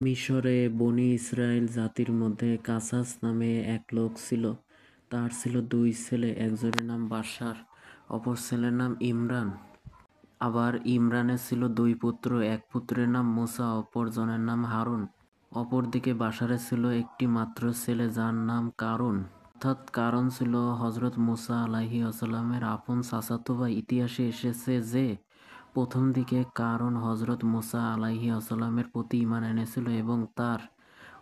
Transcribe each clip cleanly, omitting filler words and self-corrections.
মিশরে বনী ইসরায়েল জাতির মধ্যে কাসাস নামে এক লোক ছিল। তার ছিল দুই ছেলে, একজনের নাম বাশার, অপর ছেলের নাম ইমরান। আবার ইমরানের ছিল দুই পুত্র, এক পুত্রের নাম মুসা, অপরজনের নাম হারুন। অপরদিকে বাশারের ছিল একটি মাত্র ছেলে, যার নাম কারুন। অর্থাৎ কারণ ছিল হজরত মুসা আলাইহি আসাল্লামের আপন চাচাতো ভাই। ইতিহাসে এসেছে যে প্রথম দিকে কারণ হজরত মুসা আলাইহি আসাল্লামের প্রতি ঈমান এনেছিল এবং তার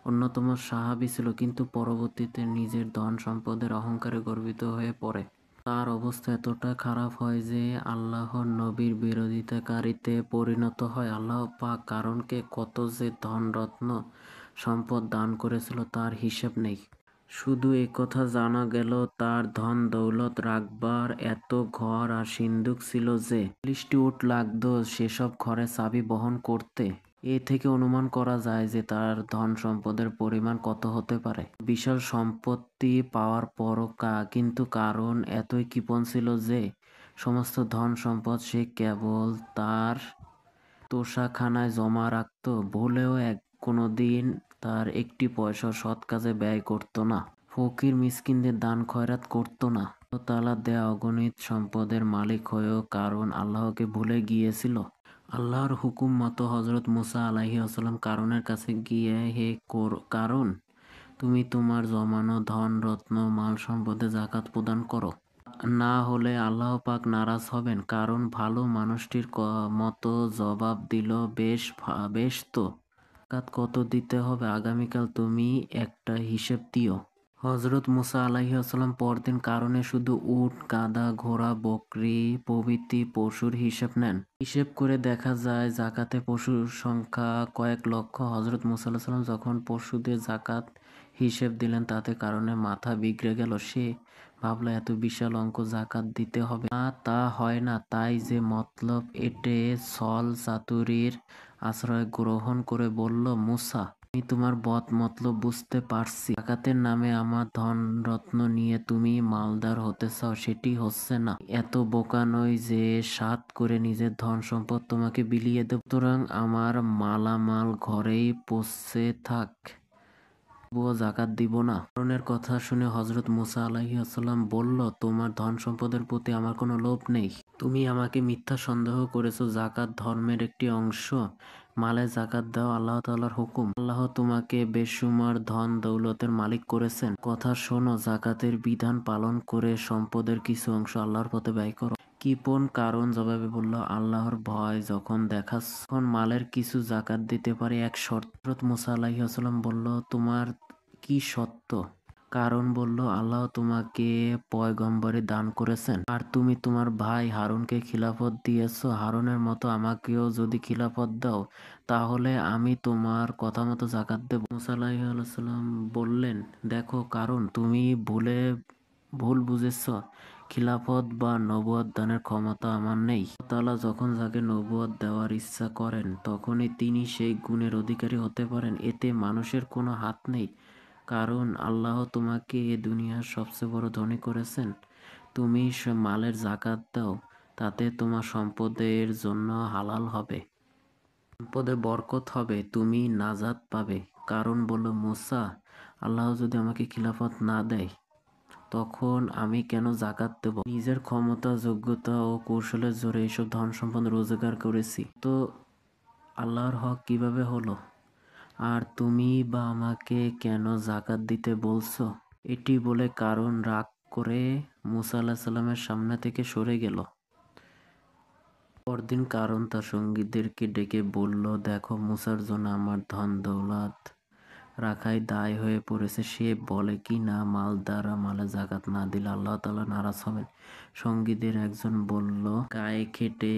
অন্যতম সাহাবী ছিল, কিন্তু পরবর্তীতে নিজের ধন সম্পদের অহংকারে গর্বিত হয়ে পড়ে। তার অবস্থা এতটা খারাপ হয় যে আল্লাহর নবীর বিরোধিতাকারীতে পরিণত হয়। আল্লাহ পাক কারণকে কত যে ধন রত্ন সম্পদ দান করেছিল তার হিসেব নেই। শুধু একথা জানা গেল, তার ধন দৌলত রাখবার এত ঘর আর সিন্দুক ছিল যে 40টি উট লাগত সেসব ঘরের চাবি বহন করতে। এ থেকে অনুমান করা যায় যে তার ধন সম্পদের পরিমাণ কত হতে পারে। বিশাল সম্পত্তি পাওয়ার পরও কিন্তু কারণ এতই কৃপণ ছিল যে সমস্ত ধন সম্পদ সে কেবল তার তোষাখানায় জমা রাখত, ভুলেও কোনোদিন তার একটি পয়সা সৎ কাজে ব্যয় করত না। ফকির মিসকিনদের দান খয়রাত করত না। আল্লাহ তাআলা দেয়া অগণিত সম্পদের মালিক হয়েও কারণ আল্লাহকে ভুলে গিয়েছিল। আল্লাহর হুকুম মতো হজরত মুসা আলাইহি আসাল্লাম কারণের কাছে গিয়ে, হে কারণ, তুমি তোমার জমানো ধন রত্ন মাল সম্পদে জাকাত প্রদান করো, না হলে আল্লাহ পাক নারাজ হবেন। কারণ ভালো মানুষটির মতো জবাব দিল, বেশ তো, জাকাত কত দিতে হবে আগামীকাল তুমি একটা হিসেব দিও। হজরত মুসা আলাইহি আসসালাম পরদিন কারণে শুধু উট, গাধা, ঘোড়া, বকরি প্রভৃতি পশুর হিসেব নেন। হিসেব করে দেখা যায় জাকাতে পশুর সংখ্যা কয়েক লক্ষ। হজরত মুসা আলাইহিস সালাম যখন পশুদের জাকাত হিসেব দিলেন তাতে কারণে মাথা বিগড়ে গেল। সে ভাবল এত বিশাল অঙ্ক জাকাত দিতে হবে না, তা হয় না। তাই যে মতলব এঁটে ছল চাতুরীর আশ্রয় গ্রহণ করে বলল, মুসা, আমি তোমার বদ মতলব বুঝতে পারছি। জাকাতের নামে আমার ধন রত্ন নিয়ে তুমি মালদার হতে চাও, সেটি হচ্ছে না। এত বোকা নই যে সাধ করে নিজের ধন সম্পদ তোমাকে বিলিয়ে দেব। সুতরাং আমার মালামাল ঘরেই পচে থাক, তবুও জাকাত দিব না। কারণের কথা শুনে হজরত মুসা আলাইহিস সালাম বলল, তোমার ধন সম্পদের প্রতি আমার কোনো লোভ নেই। তুমি আমাকে মিথ্যা সন্দেহ করেছ। জাকাত ধর্মের একটি অংশ। মালে জাকাত দেওয়া আল্লাহ তাআলার হুকুম। আল্লাহ তোমাকে বেশুমার ধন দৌলতের মালিক করেছেন। কথা শোনো, জাকাতের বিধান পালন করে সম্পদের কিছু অংশ আল্লাহর পথে ব্যয় করো। কৃপণ কারণ জবাবে বলল, আল্লাহর ভয় যখন দেখাচ্ছ তখন মালের কিছু জাকাত দিতে পারি, এক শর্ত। হযরত মুসা আলাইহিস সালাম বলল, তোমার কি সত্য? কারণ বলল, আল্লাহ তোমাকে পয়গম্বরি দান করেছেন আর তুমি তোমার ভাই হারুনকে খিলাফত দিয়েছ। হারুনের মতো আমাকেও যদি খিলাফত দাও তাহলে আমি তোমার কথা মতো জাকাত দেব। মুসা আলাইহিস সালাম বললেন, দেখো কারণ, তুমি ভুল বুঝেছ। খিলাফত বা নবুয়ত দানের ক্ষমতা আমার নেই। আল্লাহ তাআলা যখন যাকে নবুয়ত দেওয়ার ইচ্ছা করেন তখনই তিনি সেই গুণের অধিকারী হতে পারেন, এতে মানুষের কোনো হাত নেই। কারণ আল্লাহ তোমাকে এ দুনিয়ার সবচেয়ে বড় ধনী করেছেন। তুমি মালের জাকাত দাও, তাতে তোমার সম্পদের জন্য হালাল হবে, সম্পদে বরকত হবে, তুমি নাজাত পাবে। কারণ বলল, মুসা, আল্লাহ যদি আমাকে খিলাফত না দেয় তখন আমি কেন জাকাত দেব? নিজের ক্ষমতা, যোগ্যতা ও কৌশলের জোরে এইসব ধন সম্পদ রোজগার করেছি, তো আল্লাহর হক কিভাবে হলো? আর তুমি বা আমাকে কেন জাকাত দিতে বলছো? এটি বলে কারণ রাগ করে মুসা আলাইহিস সালামের সামনে থেকে সরে গেল। পরদিন কারণ তার সঙ্গীদেরকে ডেকে বলল, দেখো, মুসার জন্য আমার ধন দৌলত রাখাই দায় হয়ে পড়েছে। সে বলে কি না, মাল দ্বারা মালে জাকাত না দিলে আল্লাহ তাআলা নারাজ হবেন। সঙ্গীদের একজন বলল, গায়ে খেটে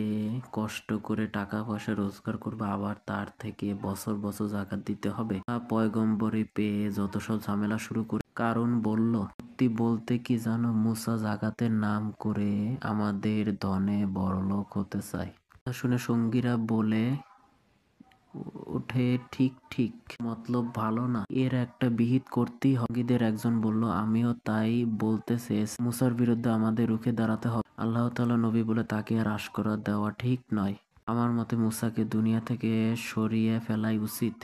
কষ্ট করে টাকা পয়সা রোজগার করবে, আবার তার থেকে বছর বছর জাকাত দিতে হবে। পয়গম্বরি পেয়ে যত সব ঝামেলা শুরু করে। কারণ বলল, সত্যি বলতে কি জানো, মুসা জাকাতের নাম করে আমাদের ধনে বড়লোক হতে চায়। তা শুনে সঙ্গীরা বলে ওঠে, ঠিক ঠিক, মতলব ভালো না, এর একটা বিহিত করতেই হবে। সঙ্গীদের একজন বলল, আমিও তাই বলতে চেয়েছি, মুসার বিরুদ্ধে আমাদের রুখে দাঁড়াতে হবে। আল্লাহ তাআলা নবী বলে তাকে আর আশকারা দেওয়া ঠিক নয়। আমার মতে মুসাকে দুনিয়া থেকে সরিয়ে ফেলাই উচিত।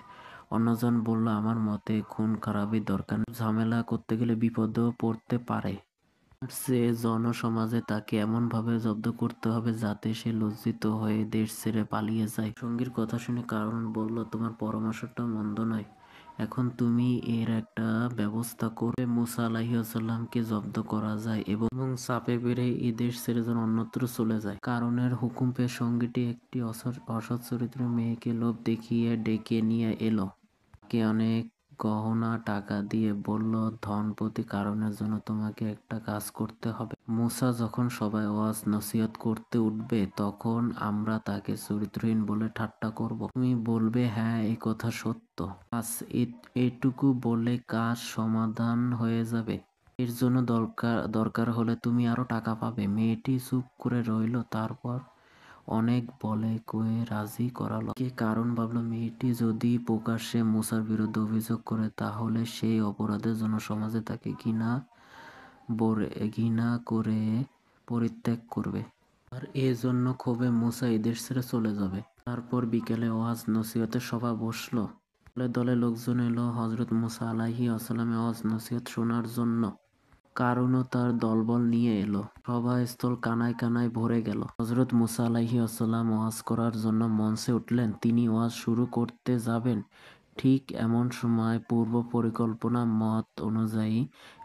অন্যজন বলল, আমার মতে খুন খারাপই দরকার নেই, ঝামেলা করতে গেলে বিপদেও পড়তে পারে। সে জনসমাজে তাকে এমনভাবে জব্দ করতে হবে যাতে সে লজ্জিত হয়ে দেশ ছেড়ে পালিয়ে যায়। সঙ্গীর কথা শুনে কারণ বলল, তোমার পরামর্শটা মন্দ নয়, এখন তুমি এর একটা ব্যবস্থা করবে। মুসা আলাইহিসসালামকে জব্দ করা যায় এবং চাপে বেড়ে এই দেশ ছেড়ে যেন অন্যত্র চলে যায়। কারণের হুকুম পেয়ে সঙ্গীটি একটি অসৎ চরিত্রের মেয়েকে লোভ দেখিয়ে ডেকে নিয়ে এলো। তাকে অনেক গহনা টাকা দিয়ে বলল, ধনপতি কারণের জন্য তোমাকে একটা কাজ করতে হবে। মুসা যখন সবাই ওয়াজ নসিহত করতে উঠবে তখন আমরা তাকে চরিত্রহীন বলে ঠাট্টা করব। তুমি বলবে, হ্যাঁ এ কথা সত্য। বাস এটুকু বলে কাজ সমাধান হয়ে যাবে। এর জন্য দরকার হলে তুমি আরো টাকা পাবে। মেয়েটি চুপ করে রইল, তারপর অনেক বলে কয়ে রাজি করালো। কে কারণ ভাবল, মেয়েটি যদি প্রকাশ্যে মুসার বিরুদ্ধে অভিযোগ করে তাহলে সেই অপরাধের জন্য সমাজে তাকে ঘৃণা করে পরিত্যাগ করবে। আর এজন্য ক্ষোভে মুসা এদেশ ছেড়ে চলে যাবে। তারপর বিকেলে ওয়াজ নসিহতের সভা বসলো। দলে দলে লোকজন এলো হযরত মুসা আলাইহিসসালামের ওয়াজ নসিহত শোনার জন্য। কারণও তার দলবল নিয়ে এলো। সভাস্থল কানায় কানায় ভরে গেল। হযরত মুসা আলাইহিসসালাম ওয়াজ করার জন্য মঞ্চে উঠলেন। তিনি ওয়াজ শুরু করতে যাবেন, ঠিক এমন সময় পূর্ব পরিকল্পনা মত অনুযায়ী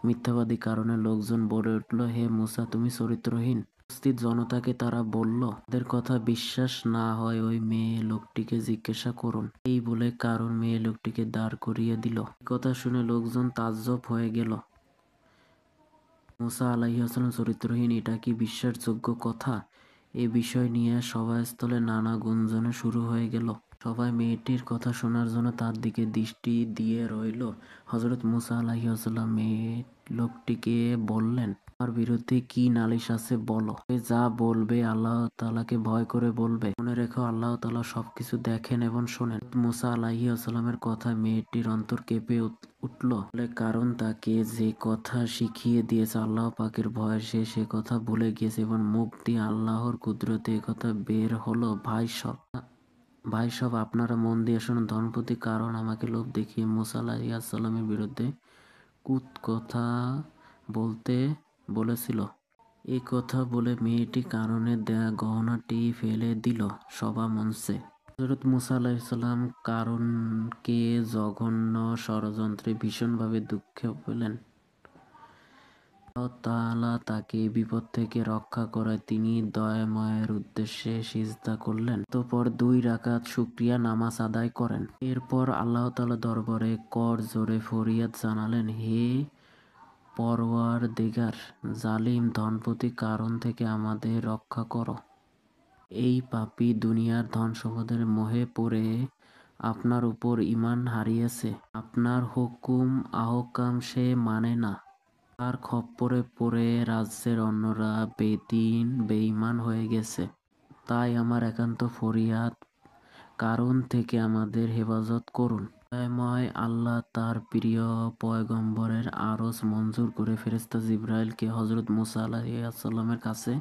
মিথ্যাবাদী কারণে লোকজন বলে উঠল, হে মুসা, তুমি চরিত্রহীন। উপস্থিত জনতাকে তারা বলল, তাদের কথা বিশ্বাস না হয় ওই মেয়ে লোকটিকে জিজ্ঞাসা করুন। এই বলে কারণ মেয়ে লোকটিকে দাঁড় করিয়ে দিল। এই কথা শুনে লোকজন তাজ্জব হয়ে গেল। মুসা আলাইহিসসালাম চরিত্রহীন, এটা কি বিশ্বাসযোগ্য কথা? এ বিষয় নিয়ে সভাস্থলে নানা গুঞ্জনে শুরু হয়ে গেল। সবাই মেয়েটির কথা শোনার জন্য তার দিকে দৃষ্টি দিয়ে রইল। হযরত মুসা আলাইহিসসালাম মেয়ে লোকটিকে বললেন, আমার বিরুদ্ধে কি নালিশ আছে বলো। সে যা বলবে আল্লাহ তাআলাকে ভয় করে বলবে। মনে রেখো, আল্লাহ তাআলা সবকিছু দেখেন এবং শোনেন। মুসা আলাইহিসসালামের কথায় মেয়েটির অন্তর কেঁপে উঠল। কারণ তাকে যে কথা শিখিয়ে দিয়েছে আল্লাহ পাকের ভয়ে সে কথা ভুলে গিয়েছে এবং মুখ দিয়ে আল্লাহর কুদরতে এ কথা বের হলো। ভাই সব আপনারা মন দিয়ে শুনুন। ধনপতি কারণ আমাকে লোভ দেখিয়ে মুসা আলাইহিসসালামের বিরুদ্ধে কথা বলতে বলেছিল। এ কথা বলে মেয়েটি কারণে দেয়া গহনাটি ফেলে দিল সভা মঞ্চে। হযরত মুসা আলাইহিসসালাম কারণকে জঘন্য ষড়যন্ত্রে ভীষণভাবে দুঃখ পেলেন। আল্লাহ তাআলা তাকে এই বিপদ থেকে রক্ষা করায় তিনি দয়াময়ের উদ্দেশ্যে সিজদা করলেন। অতঃপর 2 রাকাত শুকরিয়া নামাজ আদায় করেন। এরপর আল্লাহ তাআলার দরবারে কর জোরে ফরিয়াদ জানালেন, হে পরওয়ারদিগার, জালিম ধনপতি কারণ থেকে আমাদের রক্ষা করো। এই পাপী দুনিয়ার ধন সম্পদের মোহে পড়ে আপনার উপর ঈমান হারিয়েছে। আপনার হুকুম আহকাম সে মানে না। তার খপ্পরে পড়ে রাজ্যের অন্যরা বেদিন বেঈমান হয়ে গেছে। তাই আমার একান্ত ফরিয়াদ, কারণ থেকে আমাদের হেফাজত করুন। দয়াময় আল্লাহ তার প্রিয় পয়গম্বরের আরজ মঞ্জুর করে ফেরেশতা জিবরাইলকে হযরত মুসা আলাইহিসসালামের কাছে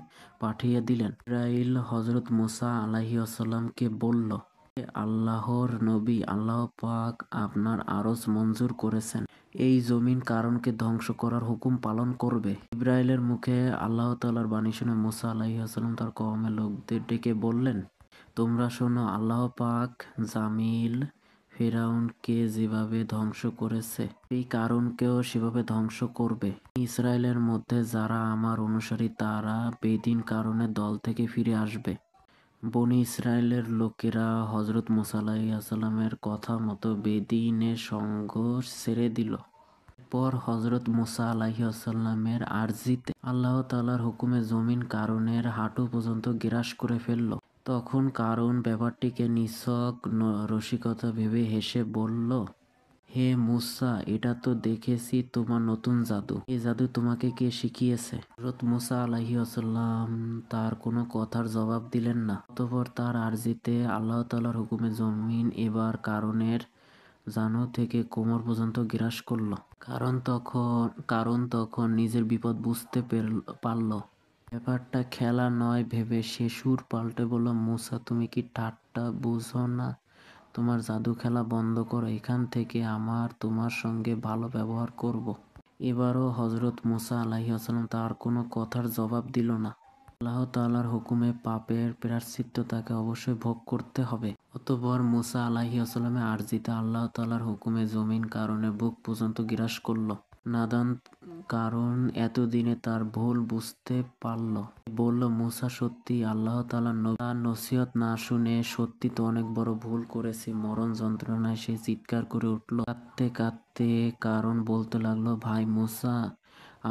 পাঠিয়ে দিলেন। জিবরাইল হযরত মুসা আলাইহিসসালামকে বলল, হে আল্লাহর নবী, আল্লাহ পাক আপনার আরজ মঞ্জুর করেছেন। এই জমিন কারণকে ধ্বংস করার হুকুম পালন করবে। জিবরাইলের মুখে আল্লাহ তাআলার বাণী শুনে মুসা আলাইহিসসালাম তার কওমের লোকদের ডেকে বললেন, তোমরা শোনো, আল্লাহ পাক জামিল ফিরআউনকে যেভাবে ধ্বংস করেছে এই কারণকেও সেভাবে ধ্বংস করবে। ইসরায়েলের মধ্যে যারা আমার অনুসারী তারা বেদিন কারণের দল থেকে ফিরে আসবে। বনী ইসরায়েলের লোকেরা হযরত মুসা আলাইহিসসালামের কথা মতো বেদিনের সঙ্গ ছেড়ে দিল। পর হযরত মুসা আলাইহিসসালামের আরজিতে আল্লাহ তাআলার হুকুমে জমিন কারণের হাঁটু পর্যন্ত গ্রাস করে ফেলল। তখন কারণ ব্যাপারটিকে নিছক রসিকতা ভেবে হেসে বলল, হে মুসা, এটা তো দেখেছি তোমার নতুন জাদু। এই জাদু তোমাকে কে শিখিয়েছে? হযরত মুসা আলাইহিসসালাম তার কোনো কথার জবাব দিলেন না। অতঃপর তার আরজিতে আল্লাহ তাআলার হুকুমে জমিন এবার কারণের জানু থেকে কোমর পর্যন্ত গ্রাস করল। কারণ তখন নিজের বিপদ বুঝতে পারল। ব্যাপারটা খেলা নয় ভেবে সে সুর পাল্টে বলল, মুসা, তুমি কি ঠাট্টা বুঝো না? তোমার জাদু খেলা বন্ধ করো, এখান থেকে তোমার সঙ্গে ভালো ব্যবহার করব। এবারও হযরত মুসা আলাইহিসসালাম তার কোনো কথার জবাব দিল না। আল্লাহ তাআলার হুকুমে পাপের প্রায়শ্চিত্ত তাকে অবশ্যই ভোগ করতে হবে। অতঃপর মুসা আলাইহিসসালামের আরজিতে আল্লাহ তাআলার হুকুমে জমিন কারণের বুক পর্যন্ত গ্রাস করল। নাদান কারণ এতদিনে তার ভুল বুঝতে পারল। বলল, মুসা সত্যিই আল্লাহ তাআলার নবী। তার নসিহত না শুনে সত্যি তো অনেক বড় ভুল করেছি। মরণ যন্ত্রণায় সে চিৎকার করে উঠল। কাঁদতে কাঁদতে কারণ বলতে লাগলো, ভাই মুসা,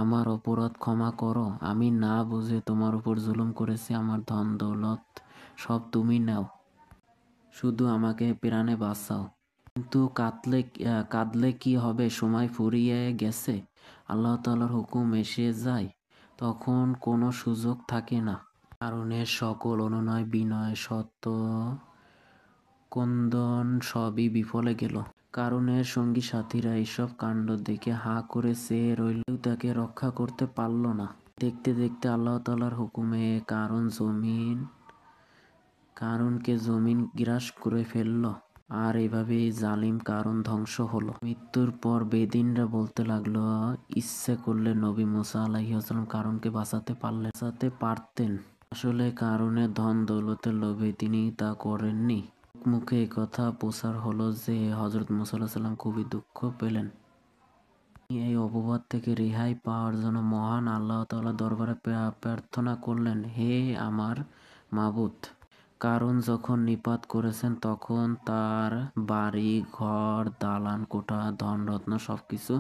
আমার অপরাধ ক্ষমা করো। আমি না বুঝে তোমার উপর জুলুম করেছি। আমার ধন দৌলত সব তুমি নাও, শুধু আমাকে প্রাণে বাঁচাও। কিন্তু কাঁদলে কি হবে? সময় ফুরিয়ে গেছে। আল্লাহ তাআলার হুকুম এসে যায়, তখন কোনো সুযোগ থাকে না। কারণের সকল অনুনয় বিনয় সত্য ক্রন্দন সবই বিফলে গেল। কারণের সঙ্গী সাথীরা এসব কাণ্ড দেখে হাঁ করে চেয়ে রইল। কেউ তাকে রক্ষা করতে পারল না। দেখতে দেখতে আল্লাহ তাআলার হুকুমে কারণকে জমিন গ্রাস করে ফেলল। আর এভাবেই জালিম কারণ ধ্বংস হলো। মৃত্যুর পর বেদিনরা বলতে লাগলো, ইচ্ছে করলে নবী মুসা আলাইহিসসালাম কারণকে বাঁচাতে পারতেন। আসলে কারণের ধন দৌলতের লোভে তিনি তা করেননি। মুখে একথা প্রচার হলো যে হযরত মুসা আলাইহিস সালাম খুবই দুঃখ পেলেন। তিনি এই অপবাদ থেকে রেহাই পাওয়ার জন্য মহান আল্লাহ তাআলার দরবারে প্রার্থনা করলেন, হে আমার মাবুদ, কারণ যখন নিপাত করেছেন তখন তার বাড়ি ঘর দালান কোঠা ধনরত্ন সবকিছু